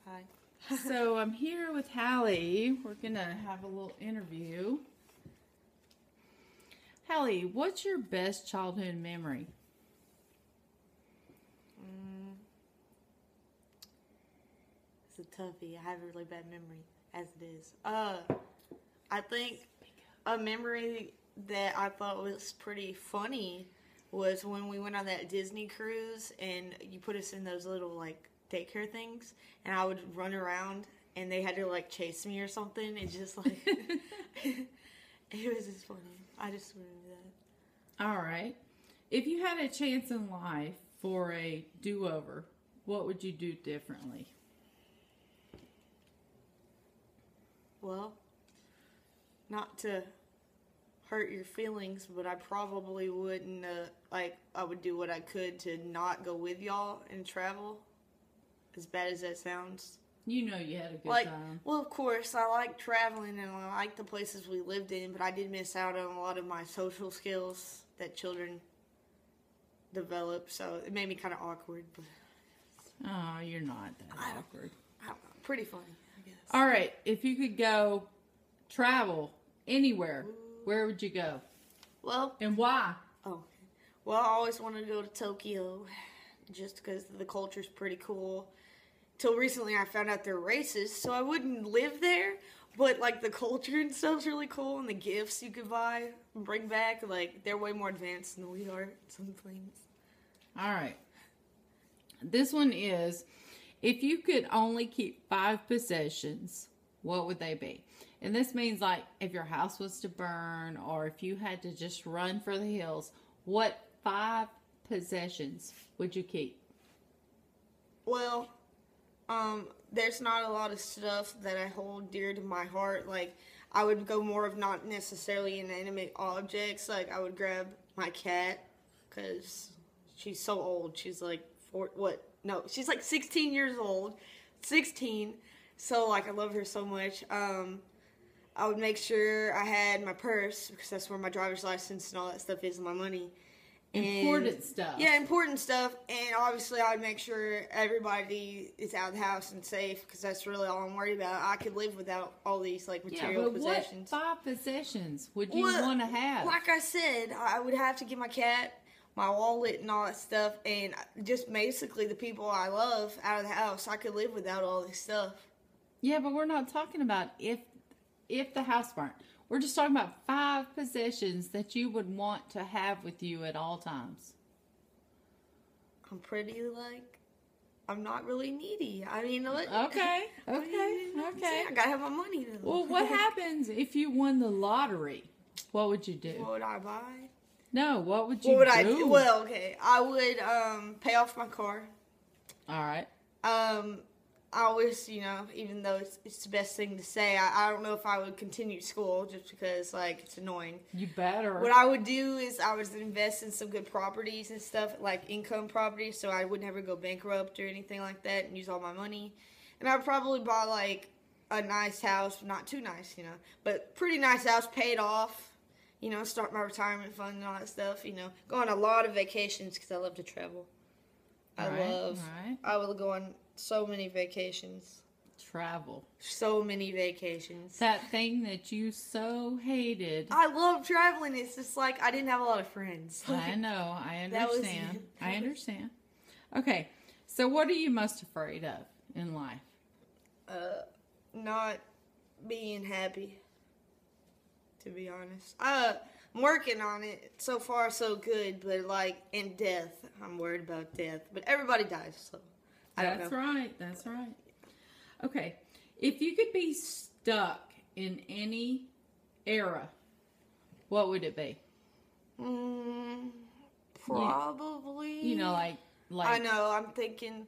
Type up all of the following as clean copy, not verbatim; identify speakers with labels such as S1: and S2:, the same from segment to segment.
S1: Hi.
S2: So I'm here with Hallee. We're going to have a little interview. Hallee, what's your best childhood memory?
S1: It's a toughie. I have a really bad memory, as it is. I think a memory that I thought was pretty funny was when we went on that Disney cruise and you put us in those little, like, daycare things, and I would run around and they had to, like, chase me or something. It's just, like, it was just funny. I just remember that.
S2: All right. If you had a chance in life for a do-over, what would you do differently?
S1: Well, not to hurt your feelings, but I probably wouldn't, I would do what I could to not go with y'all and travel, as bad as that sounds.
S2: You know you had a good time.
S1: Well, of course, I like traveling and I like the places we lived in, but I did miss out on a lot of my social skills that children develop, so it made me kind of awkward. But
S2: Oh, you're not that awkward.
S1: I don't know, pretty funny, I guess.
S2: All right. If you could go travel anywhere, where would you go?
S1: Well,
S2: And why?
S1: Well, I always wanted to go to Tokyo, just because the culture's pretty cool. Till recently, I found out they're racist, so I wouldn't live there. But, like, the culture and stuff's really cool, and the gifts you could buy and bring back, like, they're way more advanced than we are at some things.
S2: All right. This one is, if you could only keep 5 possessions, what would they be? And this means, like, if your house was to burn or if you had to just run for the hills, what 5 possessions would you keep?
S1: Well, there's not a lot of stuff that I hold dear to my heart. Like, I would go more of not necessarily inanimate objects. Like, I would grab my cat, because she's so old. She's like, she's like 16 years old. 16. So, like, I love her so much. I would make sure I had my purse, because that's where my driver's license and all that stuff is, and my money.
S2: Important stuff.
S1: Yeah, important stuff. And obviously, I would make sure everybody is out of the house and safe, because that's really all I'm worried about. I could live without all these, like, material possessions.
S2: What 5 possessions would you want to have?
S1: Like I said, I would have to get my cat, my wallet, and all that stuff, and just basically the people I love out of the house. I could live without all this stuff.
S2: Yeah, but we're not talking about if the house burnt. We're just talking about 5 possessions that you would want to have with you at all times.
S1: I'm not really needy. I mean,
S2: Okay.
S1: I gotta have my money though.
S2: Well, what happens if you won the lottery? What would you do?
S1: What would I buy?
S2: No, what would you do?
S1: What would I do? Well, okay, I would pay off my car.
S2: All right.
S1: I always, even though it's the best thing to say, I don't know if I would continue school just because, like, it's annoying.
S2: You better.
S1: What I would do is I would invest in some good properties and stuff, like income properties, so I would never go bankrupt or anything like that and use all my money. And I'd probably buy, like, a nice house, not too nice, but pretty nice house, paid off, start my retirement fund and all that stuff, go on a lot of vacations because I love to travel. I will go on so many vacations.
S2: Travel.
S1: So many vacations.
S2: That thing that you so hated.
S1: I love traveling. It's just like I didn't have a lot of friends.
S2: I know. I understand. I understand. Okay. So what are you most afraid of in life?
S1: Not being happy. To be honest. I'm working on it. So far, so good. But, like, in death, I'm worried about death. But everybody dies, so I don't know.
S2: That's right. Okay. If you could be stuck in any era, what would it be?
S1: Probably.
S2: Like.
S1: I know. I'm thinking.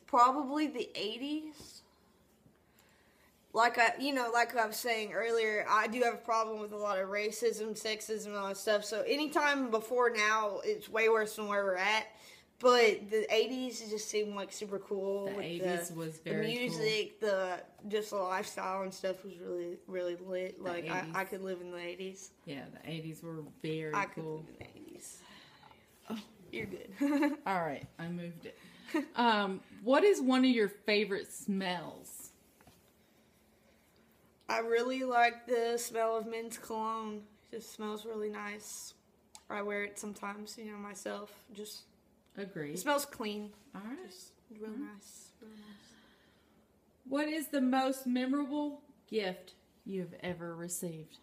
S1: Probably the 80s. Like I was saying earlier, I do have a problem with a lot of racism, sexism, and all that stuff. So anytime before now, it's way worse than where we're at. But the 80s just seemed like super cool.
S2: The 80s was very
S1: cool. The music, just the lifestyle and stuff was really, really lit. Like, I could live in the 80s.
S2: Yeah, the 80s were very cool.
S1: I could live in the 80s. Oh, you're good.
S2: All right, I moved it. What is one of your favorite smells?
S1: I really like the smell of men's cologne. It just smells really nice. I wear it sometimes, myself. Just
S2: Agreed.
S1: it smells clean.
S2: All right.
S1: Just real nice. Real nice.
S2: What is the most memorable gift you've ever received?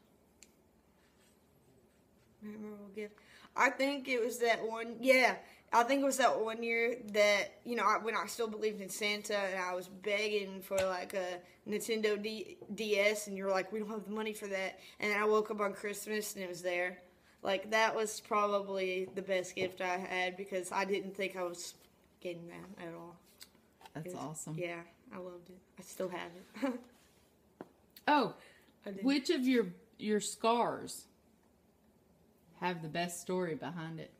S1: Memorable gift. I think it was that one. Yeah, I think it was that one year that when I still believed in Santa and I was begging for like a Nintendo DS, and you were like, we don't have the money for that. And then I woke up on Christmas and it was there. Like that was probably the best gift I had because I didn't think I was getting that at all.
S2: That's awesome.
S1: Yeah, I loved it. I still have it.
S2: Oh, which of your scars have the best story behind it?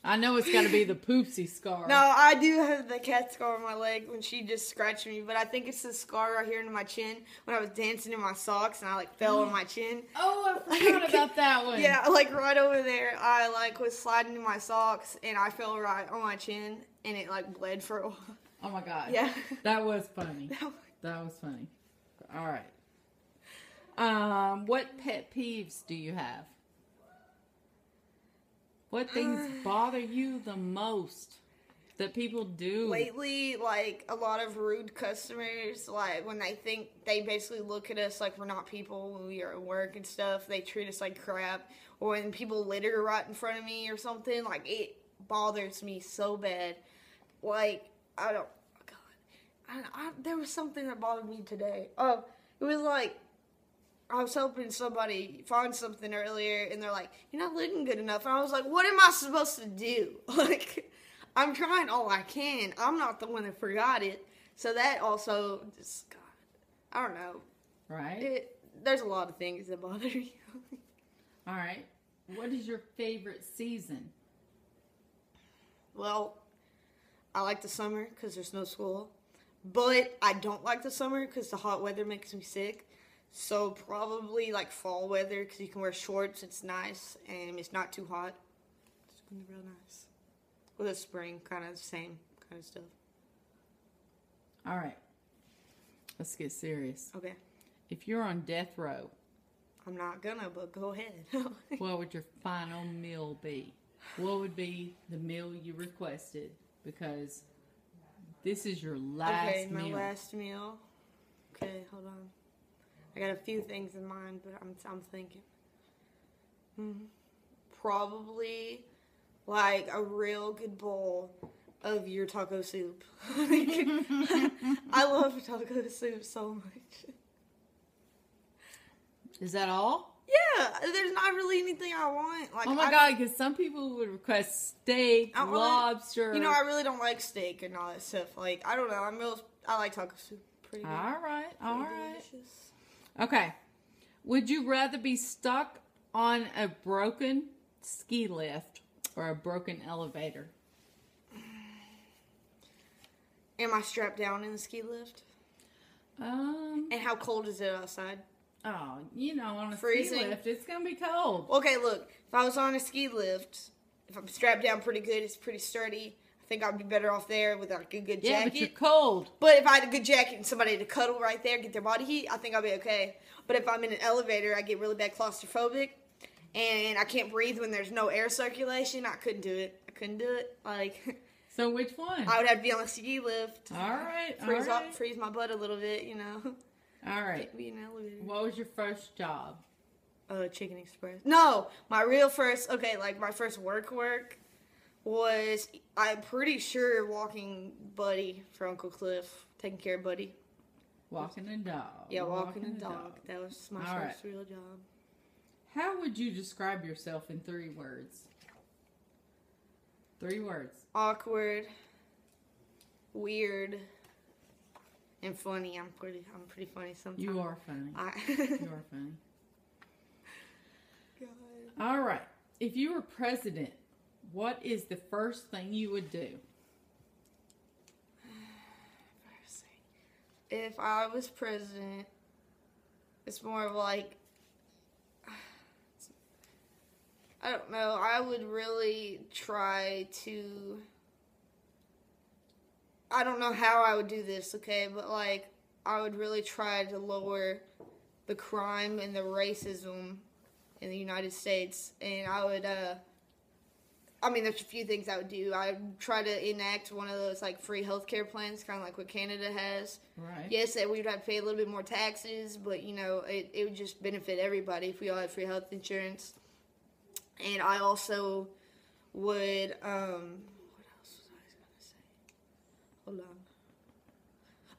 S2: I know it's got to be the poopsie scar.
S1: No, I do have the cat scar on my leg when she just scratched me, but I think it's the scar right here in my chin when I was dancing in my socks and I fell on my chin.
S2: Oh, I forgot about that one.
S1: Yeah, right over there, I was sliding in my socks and I fell right on my chin and it bled for a while.
S2: Oh my God.
S1: Yeah.
S2: That was funny. That was funny. All right. What pet peeves do you have? What things bother you the most that people do?
S1: Lately, a lot of rude customers, when they basically look at us like we're not people when we are at work and stuff, they treat us like crap. Or when people litter right in front of me or something, it bothers me so bad. There was something that bothered me today. Oh, it was I was helping somebody find something earlier, and they're like, you're not looking good enough. And I was like, what am I supposed to do? I'm trying all I can. I'm not the one that forgot it. So that also just, God, I don't know.
S2: Right.
S1: There's a lot of things that bother me.
S2: All right. What is your favorite season?
S1: Well, I like the summer because there's no school. But I don't like the summer because the hot weather makes me sick. So probably fall weather because you can wear shorts. It's nice and it's not too hot. It's gonna be real nice. With the spring, kind of the same kind of stuff.
S2: All right, let's get serious.
S1: Okay.
S2: If you're on death row,
S1: I'm not gonna, but go ahead.
S2: what would your final meal be? What would be the meal you requested? Because this is your last meal.
S1: Okay, my last meal. Okay, hold on. I got a few things in mind, but I'm thinking. Probably a real good bowl of your taco soup. I love taco soup so much.
S2: Is that all?
S1: Yeah, there's not really anything I want.
S2: Oh my God, because some people would request steak, lobster.
S1: I really don't like steak and all that stuff. I don't know. I like taco soup. Pretty good.
S2: All right.
S1: Delicious.
S2: Okay. Would you rather be stuck on a broken ski lift or a broken elevator?
S1: Am I strapped down in the ski lift? And how cold is it outside?
S2: Oh, on a
S1: Freezing.
S2: ski lift, it's going to be cold.
S1: Okay, look. If I was on a ski lift, if I'm strapped down pretty good, it's pretty sturdy. I think I'd be better off there with a good jacket.
S2: Yeah, but you're cold.
S1: But if I had a good jacket and somebody to cuddle right there, get their body heat, I think I'll be okay. But if I'm in an elevator, I get really bad claustrophobic, and I can't breathe when there's no air circulation. I couldn't do it.
S2: So which one?
S1: I would have to be on a ski lift.
S2: All right.
S1: Freeze my butt a little bit,
S2: All right.
S1: Can't be in an elevator.
S2: What was your first job?
S1: Chicken Express. No, my real first. Okay, my first work was, I'm pretty sure, walking Buddy for Uncle Cliff, taking care of Buddy.
S2: Walking a dog.
S1: Yeah, walking a dog. That was my first real job.
S2: How would you describe yourself in 3 words? 3 words.
S1: Awkward, weird, and funny. I'm pretty funny sometimes.
S2: You are funny. You are funny.
S1: God.
S2: All right. If you were president, what is the first thing you would do?
S1: If I was president, it's more of I don't know. I would really try to I don't know how I would do this, okay, but like I would really try to lower the crime and the racism in the United States, and I would I mean, there's a few things I would do. I would try to enact one of those like free healthcare plans, kind of like what Canada has.
S2: Right.
S1: Yes, that we would have to pay a little bit more taxes, but you know, it would just benefit everybody if we all had free health insurance. And I also would what else was I gonna say? Hold on.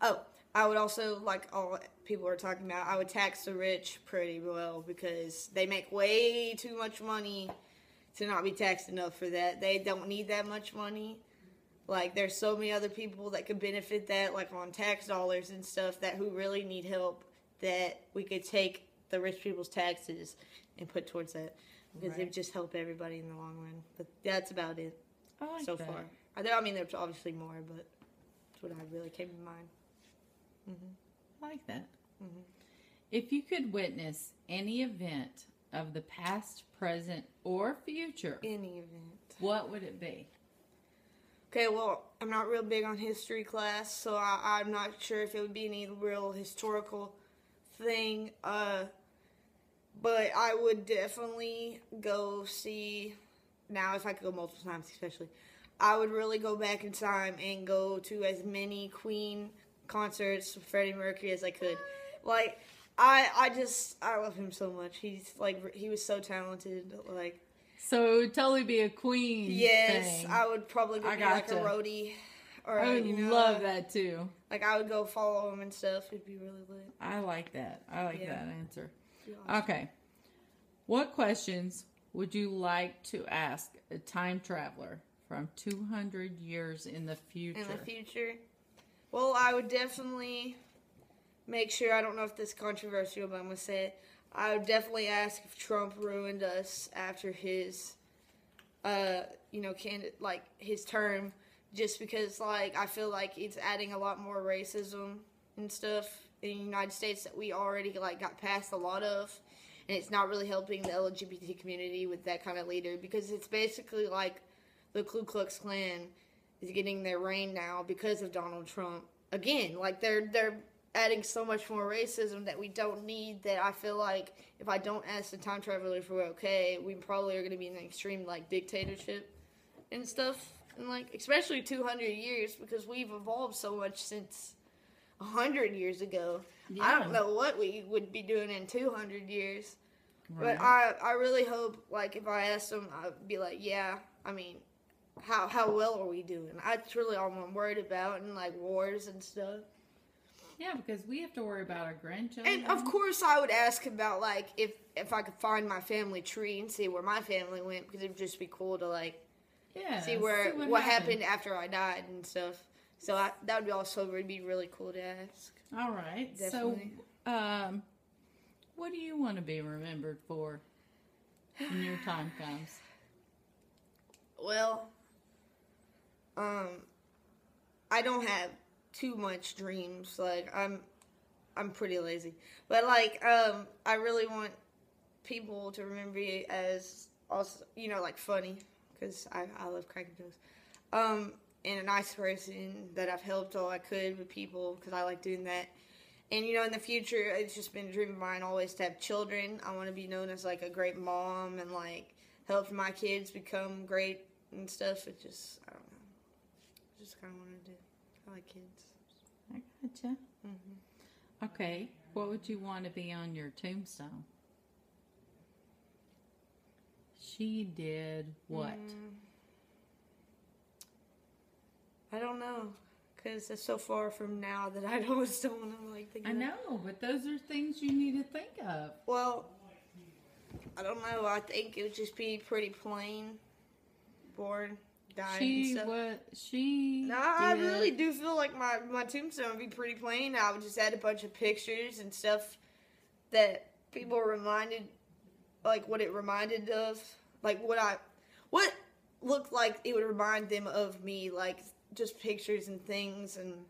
S1: Oh, I would also, like all people are talking about, I would tax the rich pretty well because they make way too much money to not be taxed enough for that. They don't need that much money. Like, there's so many other people that could benefit that, like on tax dollars and stuff, that who really need help, that we could take the rich people's taxes and put towards that. Because it would just help everybody in the long run. But that's about it so far. I mean, there's obviously more, but that's what I really came to mind.
S2: I like that. If you could witness any event of the past, present, or future,
S1: Any event.
S2: what would it be?
S1: Okay, well, I'm not real big on history class, so I'm not sure if it would be any real historical thing. But I would definitely go see, now if I could go multiple times especially, I would really go back in time and go to as many Queen concerts with Freddie Mercury as I could. Like, I love him so much. He's like, he was so talented. Like,
S2: So it would totally be a Queen
S1: yes,
S2: thing.
S1: I would probably go be like a roadie. Or,
S2: I would love that too.
S1: Like, I would go follow him and stuff. It'd be really lit.
S2: I like that. I like that answer.
S1: Awesome.
S2: Okay. What questions would you like to ask a time traveler from 200 years in the future?
S1: In the future? Well, I would definitely make sure, I don't know if this is controversial, but I'm going to say it. I would definitely ask if Trump ruined us after his, his term, just because, like, I feel like it's adding a lot more racism and stuff in the United States that we already, like, got past a lot of, and it's not really helping the LGBT community with that kind of leader, because it's basically like the Ku Klux Klan is getting their reign now because of Donald Trump. Again, like, they're adding so much more racism that we don't need, that I feel like if I don't ask the time traveler if we're okay, we probably are going to be in an extreme, like, dictatorship and stuff. And, like, especially 200 years, because we've evolved so much since 100 years ago.
S2: Yeah.
S1: I don't know what we would be doing in 200 years.
S2: Right.
S1: But I really hope, like, if I asked them, I'd be like, yeah, I mean, how well are we doing? That's really all I'm worried about, and, like, wars and stuff.
S2: Yeah, because we have to worry about our grandchildren.
S1: And, of course, I would ask about, like, if I could find my family tree and see where my family went, because it would just be cool to, like, see what happened after I died and stuff. So that would also be really cool to ask.
S2: All right.
S1: Definitely.
S2: So, what do you want to be remembered for when your time comes?
S1: Well, I don't have too much dreams. Like, I'm pretty lazy. But, like, I really want people to remember me as also, like, funny, because I love cracking jokes. And a nice person that I've helped all I could with people, because I like doing that. And, in the future, it's just been a dream of mine always to have children. I want to be known as, like, a great mom and, like, help my kids become great and stuff. It just, I don't know. I just kind of want to do. I like kids.
S2: I gotcha. Okay. What would you want to be on your tombstone? She did what?
S1: I don't know, because it's so far from now that I always don't want to, like, think of
S2: I know, but those are things you need to think of.
S1: Well, I don't know. I think it would just be pretty plain, born, died, and stuff. I really do feel like my tombstone would be pretty plain. I would just add a bunch of pictures and stuff that people reminded, like, what it reminded of, like, what looked like it would remind them of me, like, just pictures and things, and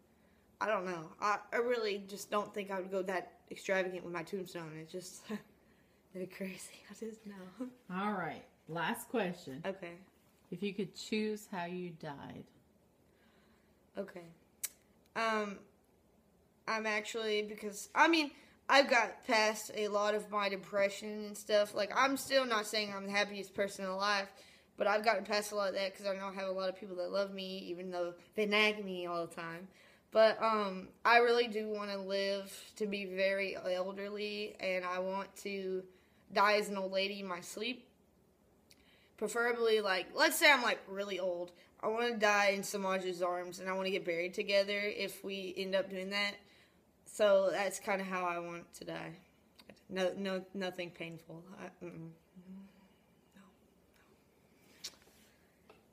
S1: I don't know. I really just don't think I would go that extravagant with my tombstone. It's just they're crazy. I just know.
S2: All right. Last question.
S1: Okay.
S2: If you could choose how you died.
S1: Okay. I'm actually, because, I mean, I've got past a lot of my depression and stuff. Like, I'm still not saying I'm the happiest person alive, but I've gotten past a lot of that because I know I have a lot of people that love me, even though they nag me all the time. But I really do want to live to be very elderly, and I want to die as an old lady in my sleep. Preferably, like, let's say I'm, like, really old. I want to die in Samaj's arms, and I want to get buried together if we end up doing that. So that's kind of how I want to die. No, nothing painful. No,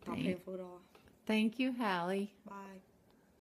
S1: not painful at all.
S2: Thank you, Hallee.
S1: Bye.